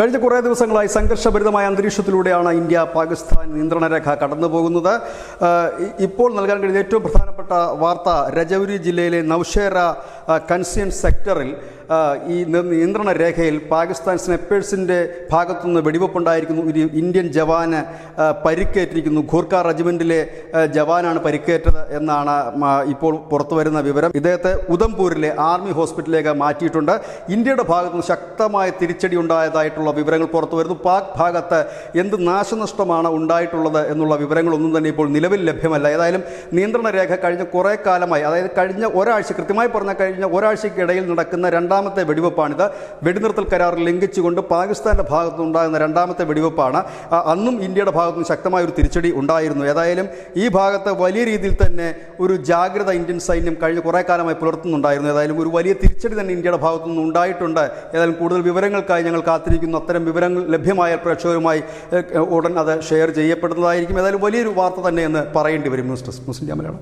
കഴിഞ്ഞ കുറേ ദിവസങ്ങളായി സംഘർഷഭരിതമായ അന്തരീക്ഷത്തിലൂടെയാണ് ഇന്ത്യ പാകിസ്ഥാൻ നിയന്ത്രണ രേഖ കടന്നു പോകുന്നത്. ഇപ്പോൾ നൽകാൻ കഴിയുന്ന ഏറ്റവും പ്രധാനപ്പെട്ട വാർത്ത, രജൌരി ജില്ലയിലെ നൌഷേര കൻസ്യൻ സെക്ടറിൽ ഈ നിയന്ത്രണ രേഖയിൽ പാകിസ്ഥാൻ സ്നൈപ്പേഴ്സിൻ്റെ ഭാഗത്തുനിന്ന് വെടിവെപ്പുണ്ടായിരിക്കുന്നു. ഒരു ഇന്ത്യൻ ജവാന് പരിക്കേറ്റിരിക്കുന്നു. ഖൂർഖ റെജിമെൻറ്റിലെ ജവാനാണ് പരിക്കേറ്റത് എന്നാണ് ഇപ്പോൾ പുറത്തു വരുന്ന വിവരം. ഇദ്ദേഹത്തെ ഉധംപൂരിലെ ആർമി ഹോസ്പിറ്റലിലേക്ക് മാറ്റിയിട്ടുണ്ട്. ഇന്ത്യയുടെ ഭാഗത്തുനിന്ന് ശക്തമായ തിരിച്ചടി ഉണ്ടായതായിട്ടുള്ള വിവരങ്ങൾ പുറത്തു വരുന്നു. പാക് ഭാഗത്ത് എന്ത് നാശനഷ്ടമാണ് ഉണ്ടായിട്ടുള്ളത് എന്നുള്ള വിവരങ്ങളൊന്നും തന്നെ ഇപ്പോൾ നിലവിൽ ലഭ്യമല്ല. ഏതായാലും നിയന്ത്രണ രേഖ കഴിഞ്ഞ കുറേ കാലമായി, അതായത് കഴിഞ്ഞ ഒരാഴ്ച, കൃത്യമായി പറഞ്ഞ കഴിഞ്ഞ ഒരാഴ്ചയ്ക്കിടയിൽ നടക്കുന്ന രണ്ടാമത്തെ വെടിവെപ്പാണിത്. വെടിനിർത്തൽ കരാർ ലംഘിച്ചുകൊണ്ട് പാകിസ്ഥാൻ്റെ ഭാഗത്തുനിന്നുണ്ടാകുന്ന രണ്ടാമത്തെ വെടിവെപ്പാണ്. അന്നും ഇന്ത്യയുടെ ഭാഗത്തുനിന്ന് ശക്തമായ ഒരു തിരിച്ചടി ഉണ്ടായിരുന്നു. ഏതായാലും ഈ ഭാഗത്ത് വലിയ രീതിയിൽ തന്നെ ഒരു ജാഗ്രത ഇന്ത്യൻ സൈന്യം കഴിഞ്ഞ കുറേ കാലമായി പുലർത്തുന്നുണ്ടായിരുന്നു. ഏതായാലും ഒരു വലിയ തിരിച്ചടി തന്നെ ഇന്ത്യയുടെ ഭാഗത്തുനിന്ന് ഉണ്ടായിട്ടുണ്ട്. ഏതായാലും കൂടുതൽ വിവരങ്ങൾക്കായി ഞങ്ങൾ കാത്തിരിക്കുന്നു. അത്തരം വിവരങ്ങൾ ലഭ്യമായ പ്രേക്ഷകരുമായി ഉടൻ അത് ഷെയർ ചെയ്യപ്പെടുന്നതായിരിക്കും. ഏതായാലും വലിയൊരു വാർത്ത തന്നെ എന്ന് പറയേണ്ടി വരും. News desk, news India Malayalam.